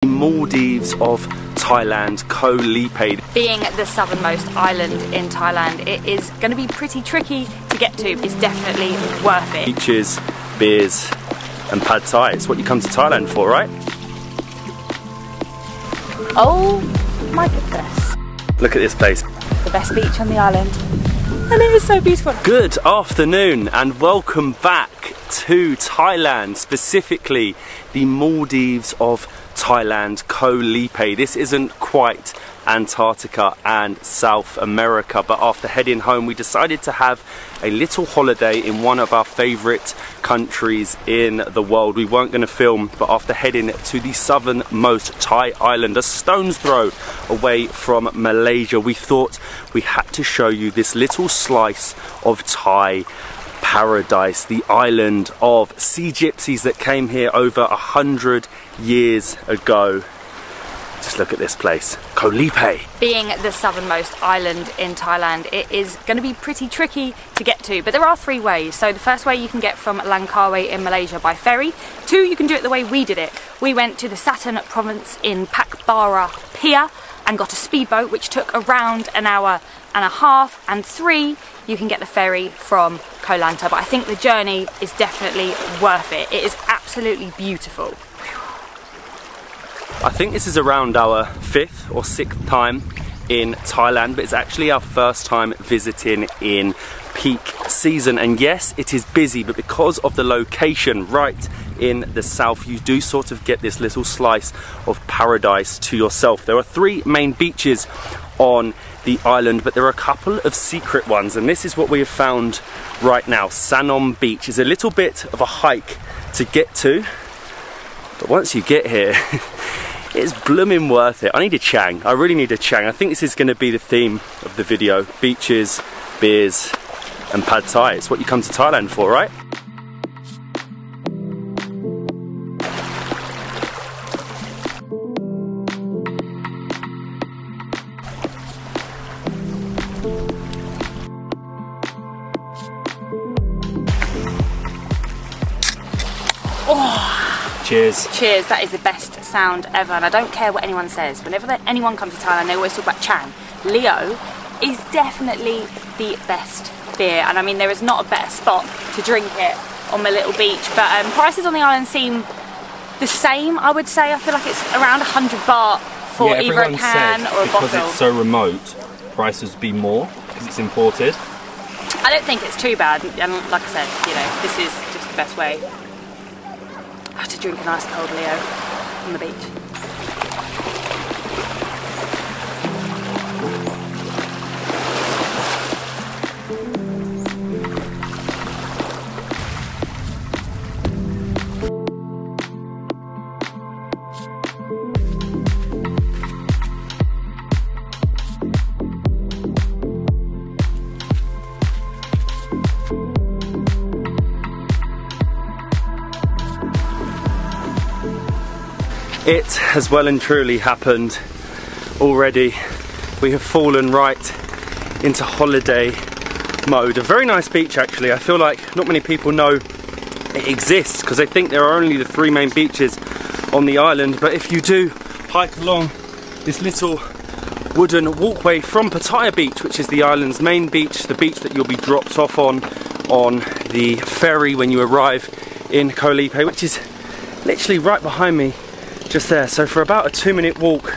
Maldives of Thailand, Koh Lipe. Being the southernmost island in Thailand, it is going to be pretty tricky to get to. It's definitely worth it. Beaches, beers and pad thai. It's what you come to Thailand for, right? Oh my goodness. Look at this place. The best beach on the island. And it is so beautiful. Good afternoon and welcome back to Thailand, specifically the Maldives of Thailand, Koh Lipe. This isn't quite Antarctica and South America, but after heading home we decided to have a little holiday in one of our favourite countries in the world. We weren't going to film, but after heading to the southernmost Thai island, a stone's throw away from Malaysia, we thought we had to show you this little slice of Thai paradise, the island of sea gypsies that came here over 100 years ago. Just look at this place, Koh Lipe. Being the southernmost island in Thailand, it is going to be pretty tricky to get to, but there are three ways. So the first way, you can get from Langkawi in Malaysia by ferry. Two, you can do it the way we did it. We went to the Saturn province in Pakbara Pier and got a speedboat, which took around an hour and a half. And three, you can get the ferry from Koh Lanta, but I think the journey is definitely worth it. It is absolutely beautiful. I think this is around our 5th or 6th time in Thailand, but it's actually our first time visiting in peak season. And yes, it is busy, but because of the location right in the south, you do sort of get this little slice of paradise to yourself. There are three main beaches on the island, but there are a couple of secret ones, and this is what we have found right now. Sanom Beach is a little bit of a hike to get to, but once you get here it's blooming worth it. I need a chang. I really need a chang. I think this is going to be the theme of the video. Beaches, beers and pad thai. It's what you come to Thailand for, right? Oh. Cheers. Cheers, that is the best sound ever, and I don't care what anyone says. Whenever anyone comes to Thailand, they always talk about Chang. Leo is definitely the best beer, and I mean, there is not a better spot to drink it on the little beach, but prices on the island seem the same, I would say. I feel like it's around 100 baht for either a can or a bottle. Because it's so remote, prices would be more, because it's imported. I don't think it's too bad, and like I said, you know, this is just the best way. I have to drink a nice cold Leo on the beach. It has well and truly happened already. We have fallen right into holiday mode. A very nice beach actually. I feel like not many people know it exists because they think there are only the three main beaches on the island, but if you do hike along this little wooden walkway from Pattaya Beach, which is the island's main beach, the beach that you'll be dropped off on the ferry when you arrive in Koh Lipe, which is literally right behind me just there. So for about a 2-minute walk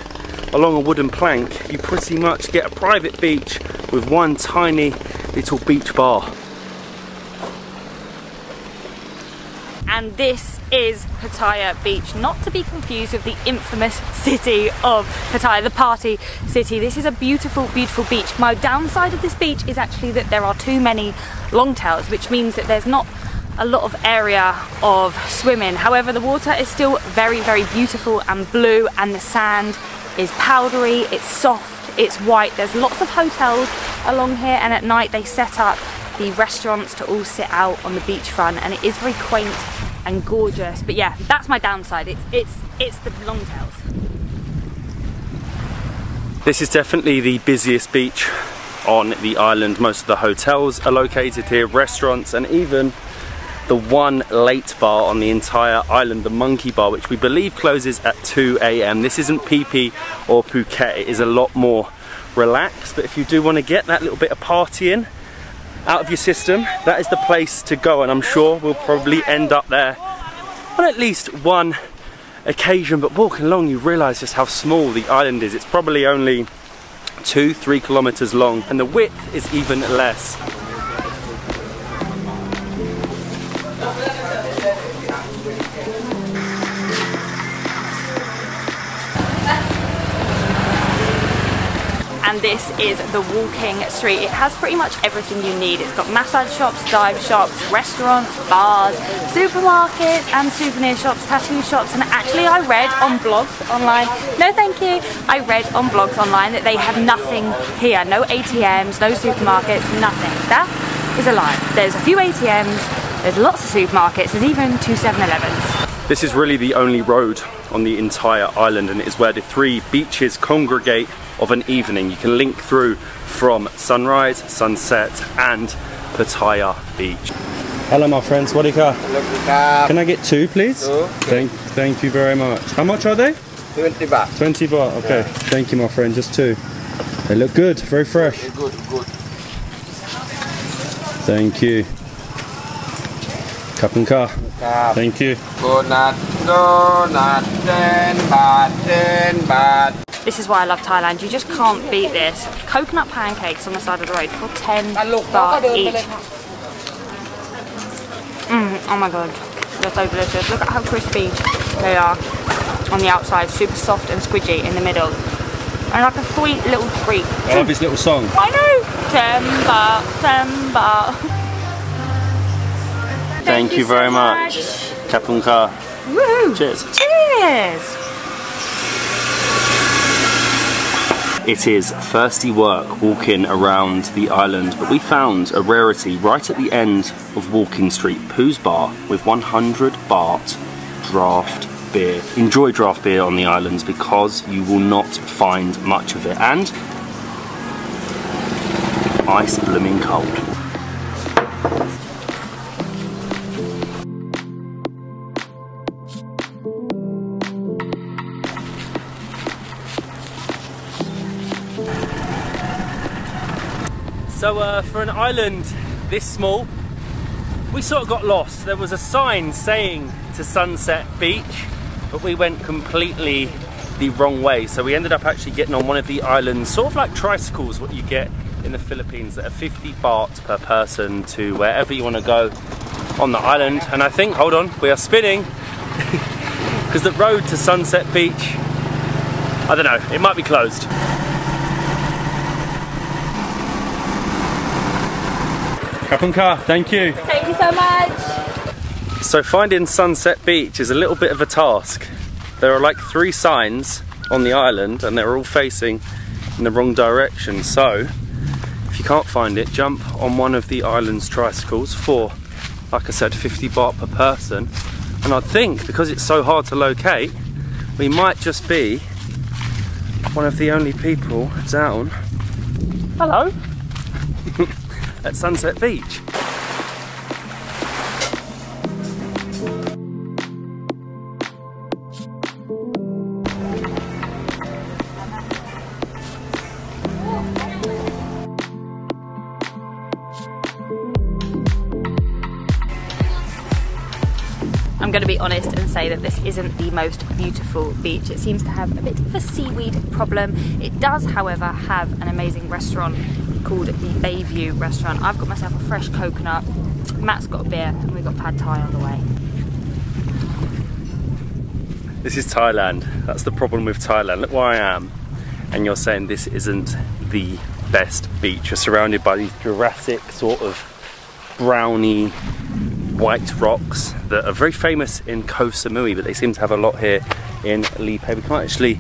along a wooden plank, you pretty much get a private beach with one tiny little beach bar. And this is Pattaya Beach, not to be confused with the infamous city of Pattaya, the party city. This is a beautiful, beautiful beach. My downside of this beach is actually that there are too many longtails, which means that there's not a lot of area of swimming. However, the water is still very, very beautiful and blue, and the sand is powdery, it's soft, it's white. There's lots of hotels along here, and at night they set up the restaurants to all sit out on the beachfront, and it is very quaint and gorgeous. But yeah, that's my downside. It's the longtails. This is definitely the busiest beach on the island. Most of the hotels are located here, restaurants, and even the one late bar on the entire island, the Monkey Bar, which we believe closes at 2 AM. This isn't Phi Phi or Phuket, it is a lot more relaxed, but if you do want to get that little bit of partying out of your system, that is the place to go, and I'm sure we'll probably end up there on at least one occasion. But walking along you realise just how small the island is. It's probably only 2-3 kilometers long, and the width is even less. And this is the walking street. It has pretty much everything you need. It's got massage shops, dive shops, restaurants, bars, supermarkets and souvenir shops, tattoo shops, and actually I read on blogs online, no thank you, I read on blogs online that they have nothing here. No ATMs, no supermarkets, nothing. That is a lie. There's a few ATMs, there's lots of supermarkets, there's even 2 7-Elevens. This is really the only road on the entire island, and it is where the 3 beaches congregate of an evening. You can link through from sunrise, sunset and Pattaya Beach. Hello my friends, Wadika. Can I get 2 please? Thank you very much. How much are they? 20 baht. 20 baht, okay. Yeah. Thank you my friend, just 2. They look good, very fresh. Good. Thank you. Cup and car. Thank you. Donut, 10 baht. This is why I love Thailand. You just can't beat this. Coconut pancakes on the side of the road for 10 baht each. Oh my god, they're so delicious. Look at how crispy they are on the outside, super soft and squidgy in the middle. And like a sweet little treat. I love this little song. I know! 10 baht. Thank you very much. Kapun ka. Woohoo! Cheers. Cheers! It is thirsty work walking around the island, but we found a rarity right at the end of Walking Street, Poo's Bar, with 100 baht draft beer. Enjoy draft beer on the islands because you will not find much of it, and ice blooming cold. So for an island this small, we sort of got lost. There was a sign saying to Sunset Beach, but we went completely the wrong way. So we ended up actually getting on one of the islands, sort of like tricycles, what you get in the Philippines, that are 50 baht per person to wherever you want to go on the island. And I think, hold on, we are spinning, because the road to Sunset Beach, I don't know, it might be closed. Kapunka, thank you. Thank you so much. So finding Sunset Beach is a little bit of a task. There are like 3 signs on the island and they're all facing in the wrong direction. So if you can't find it, jump on one of the island's tricycles for, like I said, 50 baht per person. And I think because it's so hard to locate, we might just be one of the only people down, hello, at Sunset Beach. I'm going to be honest and say that this isn't the most beautiful beach. It seems to have a bit of a seaweed problem. It does, however, have an amazing restaurant called the Bayview restaurant. I've got myself a fresh coconut, Matt's got a beer, and we've got pad thai on the way. This is Thailand. That's the problem with Thailand. Look where I am, and you're saying this isn't the best beach. You're surrounded by these Jurassic sort of browny white rocks that are very famous in Koh Samui, but they seem to have a lot here in Lipe. We can't actually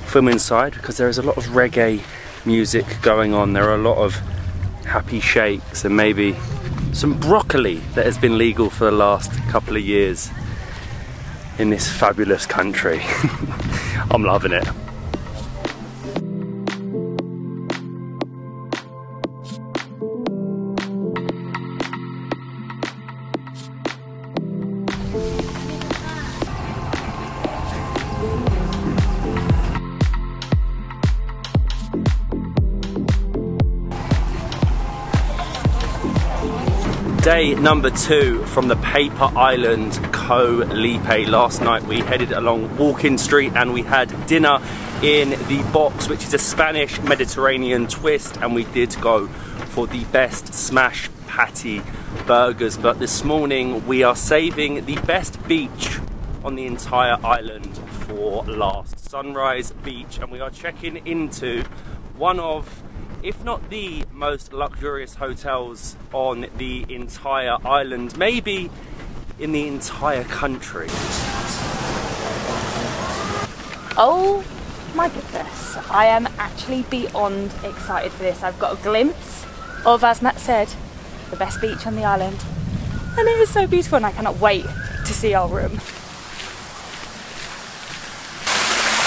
film inside because there is a lot of reggae music going on. There are a lot of happy shakes and maybe some broccoli that has been legal for the last couple of years in this fabulous country. I'm loving it. Day number 2 from the paper island Koh Lipe. Last night we headed along Walking Street and we had dinner in the Box, which is a Spanish Mediterranean twist, and we did go for the best smash patty burgers. But this morning we are saving the best beach on the entire island for last, Sunrise Beach, and we are checking into one of, if not the most luxurious hotels on the entire island, maybe in the entire country. Oh my goodness, I am actually beyond excited for this. I've got a glimpse of, as Matt said, the best beach on the island, and it is so beautiful and I cannot wait to see our room.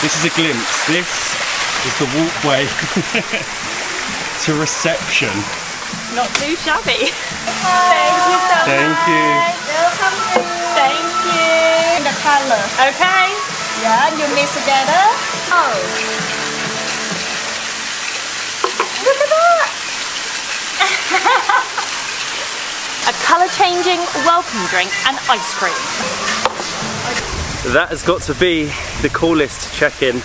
This is a glimpse. This is the walkway to reception. Not too shabby. Thank you so much. Thank you. Welcome. Thank you. The color. Okay. Yeah, you mix together. Oh. Look at that. A colour changing welcome drink and ice cream. That has got to be the coolest check-in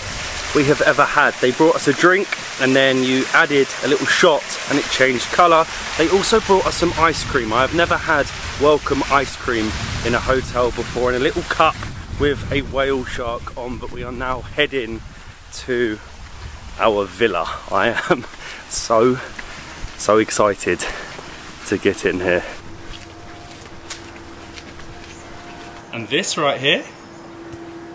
we have ever had. They brought us a drink and then you added a little shot and it changed colour. They also brought us some ice cream. I have never had welcome ice cream in a hotel before, in a little cup with a whale shark on. But we are now heading to our villa. I am so excited to get in here. And this right here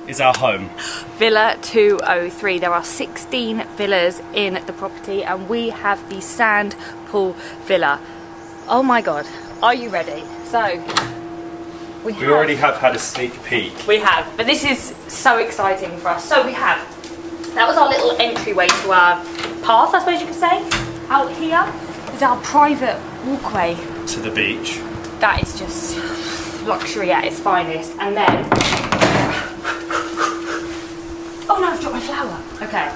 is our home. Villa 203. There are 16 villas in the property and we have the sand pool villa. Oh my god, are you ready? So, we already have had a sneak peek. We have, but this is so exciting for us. So that was our little entryway to our path, I suppose you could say. Out here is our private walkway to the beach. That is just luxury at its finest. And then, oh no, I've dropped my flower. Okay,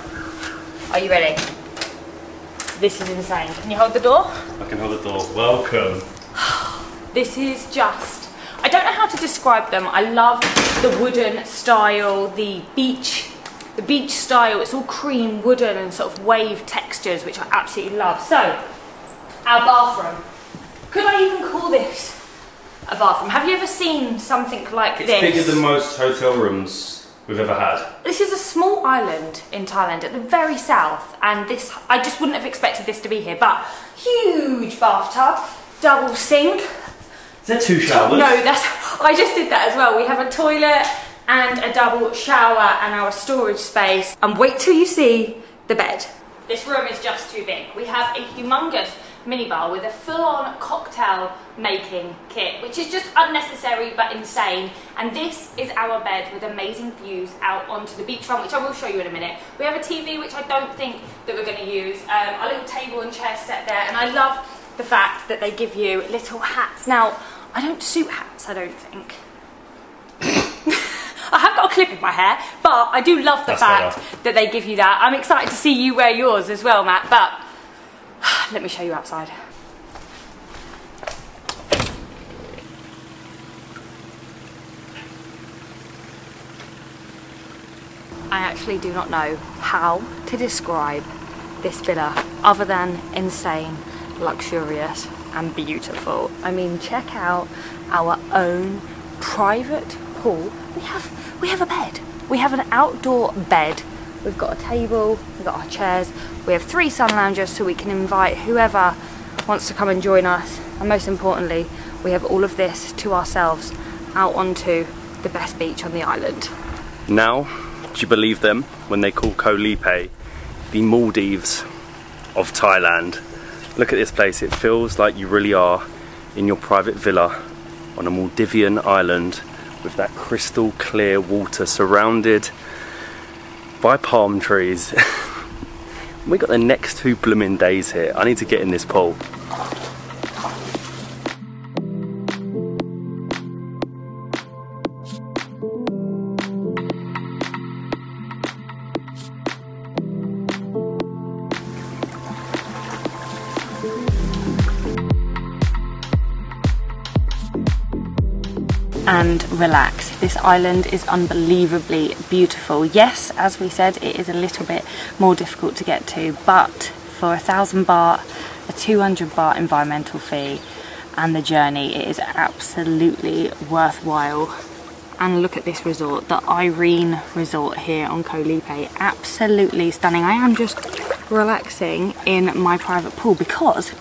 are you ready? This is insane. Can you hold the door? I can hold the door. Welcome. This is just, I don't know how to describe them. I love the wooden style, the beach style. It's all cream, wooden and sort of wave textures, which I absolutely love. So, our bathroom. Could I even call this a bathroom? Have you ever seen something like this? It's bigger than most hotel rooms we've ever had. This is a small island in Thailand at the very south, and this, I just wouldn't have expected this to be here, but huge bathtub, double sink. Is there 2 showers? No, I just did that as well. We have a toilet and a double shower and our storage space. And wait till you see the bed. This room is just too big. We have a humongous minibar with a full-on cocktail making kit, which is just unnecessary but insane. And this is our bed with amazing views out onto the beachfront, which I will show you in a minute. We have a TV, which I don't think that we're going to use. Our little table and chair set there, and I love the fact that they give you little hats. Now, I don't suit hats, I don't think. I have got a clip in my hair, but I do love the fact that they give you that. I'm excited to see you wear yours as well, Matt, but let me show you outside. I actually do not know how to describe this villa other than insane, luxurious and beautiful. I mean, check out our own private pool. We have a bed. We have an outdoor bed. We've got a table, we've got our chairs, we have 3 sun loungers so we can invite whoever wants to come and join us. And most importantly, we have all of this to ourselves out onto the best beach on the island. Now, do you believe them when they call Koh Lipe the Maldives of Thailand? Look at this place. It feels like you really are in your private villa on a Maldivian island with that crystal clear water surrounded by palm trees. We got the next 2 blooming days here. I need to get in this pool. and relax. This island is unbelievably beautiful. Yes, as we said, it is a little bit more difficult to get to, but for 1,000 baht, a 200 baht environmental fee, and the journey, it is absolutely worthwhile. And look at this resort, the Irene Resort here on Koh Lipe. Absolutely stunning. I am just relaxing in my private pool because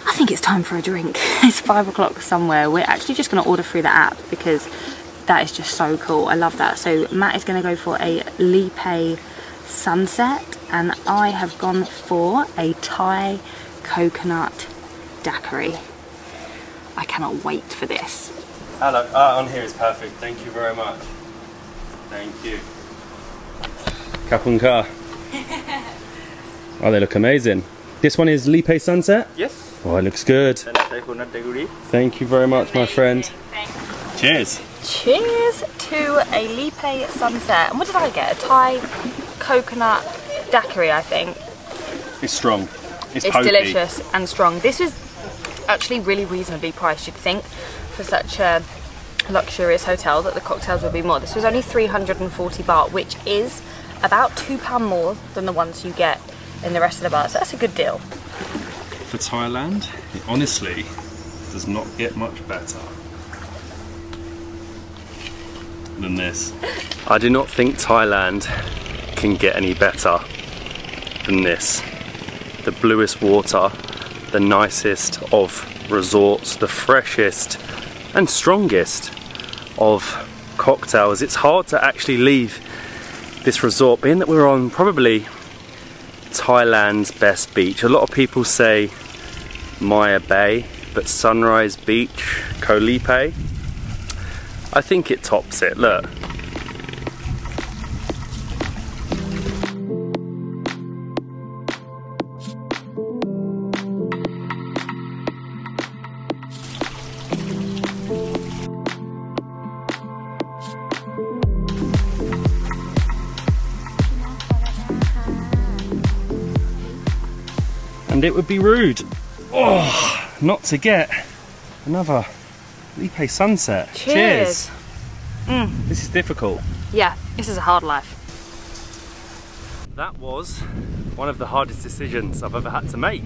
I think it's time for a drink. It's 5 o'clock somewhere. We're actually just going to order through the app because that is just so cool. I love that. So Matt is going to go for a Lipe sunset and I have gone for a Thai coconut daiquiri. I cannot wait for this. Hello, on here is perfect. Thank you very much. Thank you. Kapunka. Oh, they look amazing. This one is Lipe Sunset? Yes. Oh, it looks good. Thank you very much, my friend. Cheers. Cheers to a Lipe sunset. And what did I get? A Thai coconut daiquiri, I think. It's strong. It's delicious and strong. This is actually really reasonably priced, you'd think, for such a luxurious hotel that the cocktails would be more. This was only 340 baht, which is about £2 more than the ones you get in the rest of the bars. So that's a good deal. For Thailand, it honestly does not get much better than this. I do not think Thailand can get any better than this. The bluest water, the nicest of resorts, the freshest and strongest of cocktails. It's hard to actually leave this resort, being that we're on probably Thailand's best beach. A lot of people say Maya Bay, but Sunrise Beach, Koh Lipe, I think it tops it. Look. And it would be rude, not to get another Lipe sunset. Cheers. This is difficult. Yeah, this is a hard life. That was one of the hardest decisions I've ever had to make.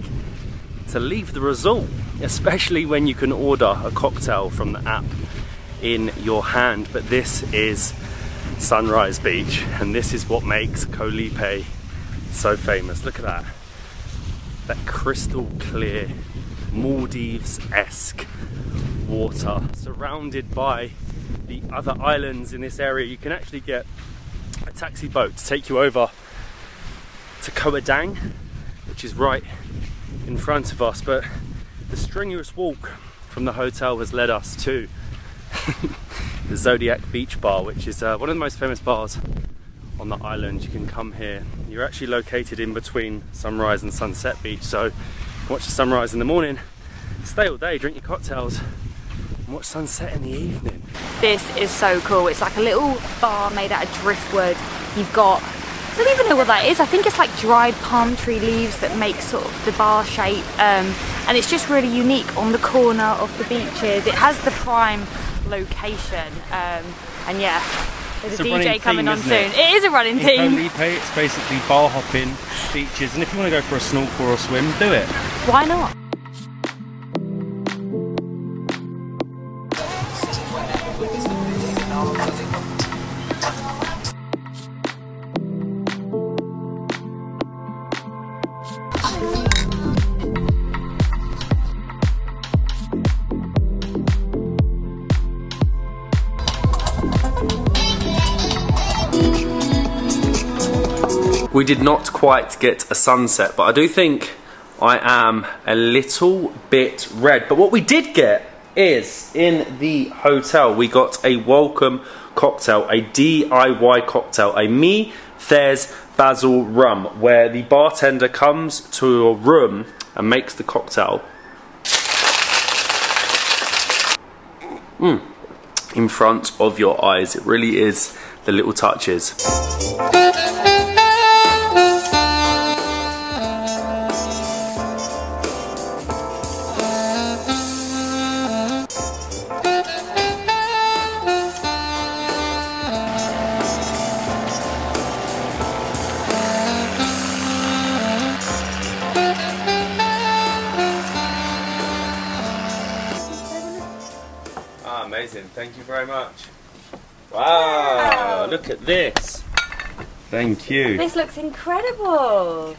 To leave the resort, especially when you can order a cocktail from the app in your hand. But this is Sunrise Beach, and this is what makes Koh Lipe so famous. Look at that. That crystal clear, Maldives-esque water, surrounded by the other islands in this area. You can actually get a taxi boat to take you over to Koh Adang, which is right in front of us, but the strenuous walk from the hotel has led us to the Zodiac Beach Bar, which is one of the most famous bars on the island. You can come here. You're actually located in between Sunrise and Sunset Beach, so you can watch the sunrise in the morning, stay all day, drink your cocktails, and watch sunset in the evening. This is so cool. It's like a little bar made out of driftwood. You've got, I don't even know what that is. I think it's like dried palm tree leaves that make sort of the bar shape, and it's just really unique on the corner of the beaches. It has the prime location, and yeah. There's a DJ coming on soon. It is a running theme. In Koh Lipe, it's basically bar hopping, beaches, and if you want to go for a snorkel or a swim, do it. Why not? We did not quite get a sunset, but I do think I am a little bit red. But what we did get is, in the hotel, we got a welcome cocktail, a DIY cocktail, a Me Tha's Basil Rum, where the bartender comes to your room and makes the cocktail in front of your eyes. It really is the little touches. amazing. Thank you very much. Wow, look at this. Thank you. This looks incredible.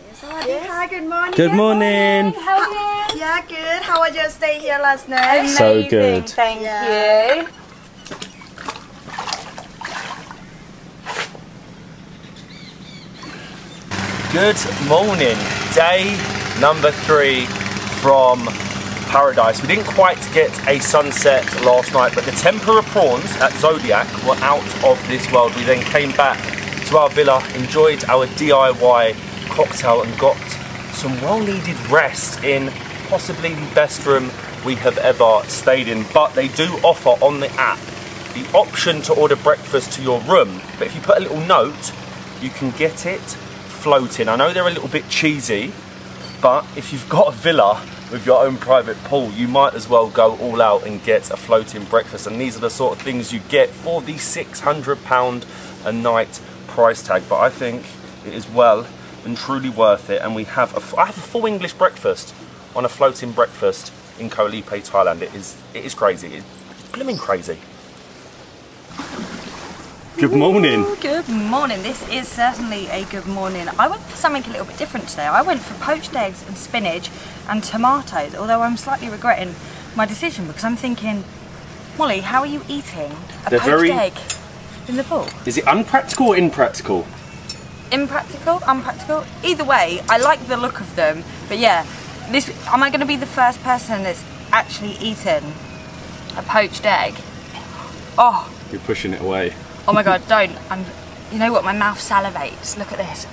Yes. Hi, good morning. Good morning. How are you? Yeah, good. How was your stay here last night? Amazing. So good. Thank Yeah. you. Good morning. Day number 3 from paradise. We didn't quite get a sunset last night, but the tempura prawns at Zodiac were out of this world. We then came back to our villa, enjoyed our DIY cocktail and got some well-needed rest in possibly the best room we have ever stayed in. But they do offer on the app the option to order breakfast to your room, but if you put a little note, you can get it floating. I know they're a little bit cheesy, but if you've got a villa with your own private pool, you might as well go all out and get a floating breakfast. And these are the sort of things you get for the £600 a night price tag. But I think it is well and truly worth it. And I have a full English breakfast on a floating breakfast in Koh Lipe, Thailand. It is crazy. It's blooming crazy. Good morning. Ooh, good morning. This is certainly a good morning. I went for something a little bit different today. I went for poached eggs and spinach and tomatoes, although I'm slightly regretting my decision because I'm thinking, Molly, how are you eating a poached egg in the pool? Is it unpractical or impractical? Impractical? Unpractical? Either way, I like the look of them. But yeah, am I going to be the first person that's actually eaten a poached egg? Oh. You're pushing it away. Oh my god, don't. You know what, my mouth salivates. Look at this.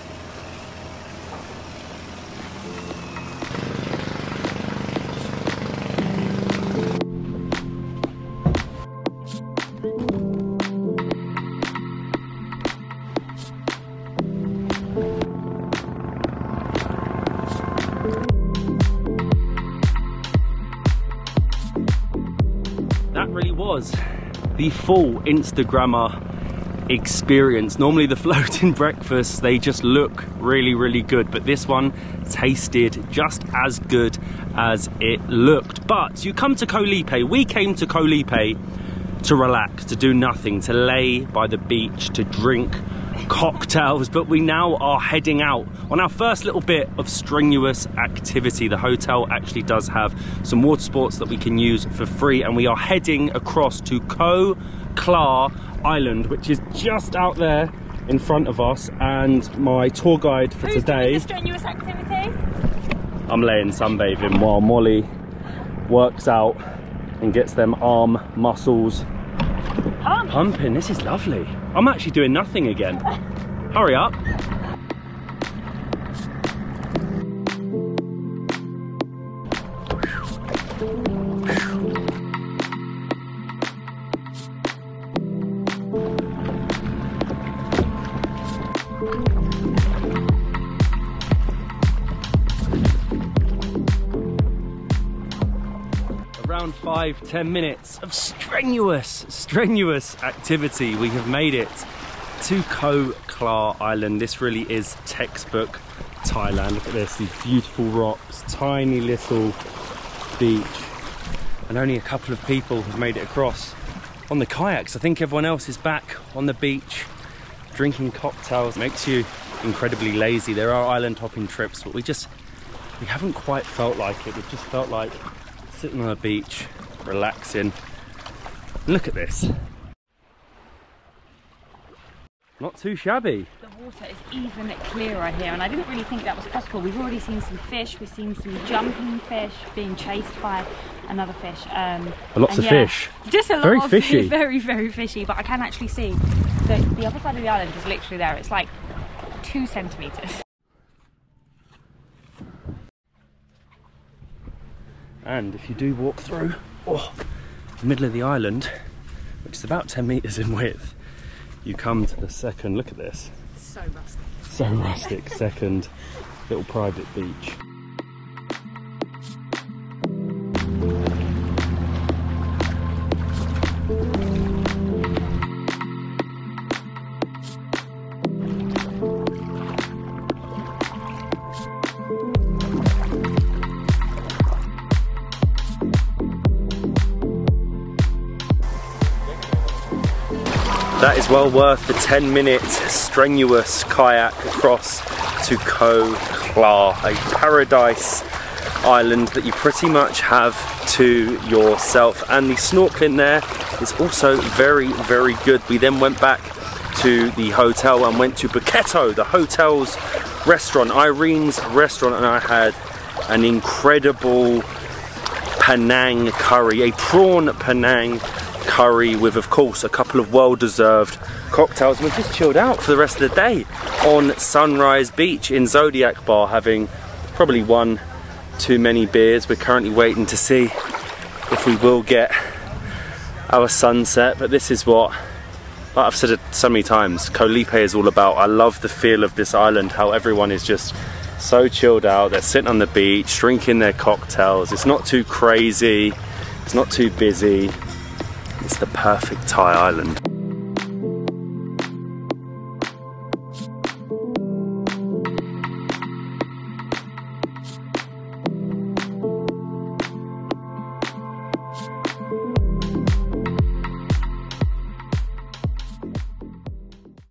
That really was the full Instagrammer experience. Normally the floating breakfasts, they just look really, really good, but this one tasted just as good as it looked. But you come to Koh Lipe, we came to Koh Lipe to relax, to do nothing, to lay by the beach, to drink cocktails, but we now are heading out on our first little bit of strenuous activity. The hotel actually does have some water sports that we can use for free, and we are heading across to Koh Lipe Island, which is just out there in front of us. And my tour guide for today, Who's doing the strenuous activity? I'm laying sunbathing while Molly works out and gets them arm muscles pumping. This is lovely. I'm actually doing nothing again. Hurry up. Around 5-10 minutes of strenuous activity, we have made it to Koh Lipe Island. This really is textbook Thailand. Look at this, these beautiful rocks, tiny little beach, and only a couple of people have made it across on the kayaks. I think everyone else is back on the beach drinking cocktails. Makes you incredibly lazy. There are island hopping trips, but we haven't quite felt like it. We've just felt like sitting on a beach, relaxing. Look at this. Not too shabby. The water is even clearer here, and I didn't really think that was possible. We've already seen some fish, we've seen some jumping fish being chased by another fish. Lots of fish. Just a lot very of fishy. Very, very fishy, but I can actually see that the other side of the island is literally there. It's like 2 centimetres. And if you do walk through the middle of the island, which is about 10 metres in width, you come to the second, look at this. So rustic. So rustic, second little private beach. That is well worth the 10-minute strenuous kayak across to Koh Lipe, a paradise island that you pretty much have to yourself. And the snorkeling there is also very, very good. We then went back to the hotel and went to Buketto, the hotel's restaurant, Irene's restaurant, and I had an incredible Penang curry, a prawn Penang curry with, of course, a couple of well-deserved cocktails. And we just chilled out for the rest of the day on Sunrise Beach in Zodiac Bar, having probably one too many beers. We're currently waiting to see if we will get our sunset, but this is what, like I've said it so many times, Koh Lipe is all about. I love the feel of this island, how everyone is just so chilled out. They're sitting on the beach, drinking their cocktails. It's not too crazy, it's not too busy. It's the perfect Thai island.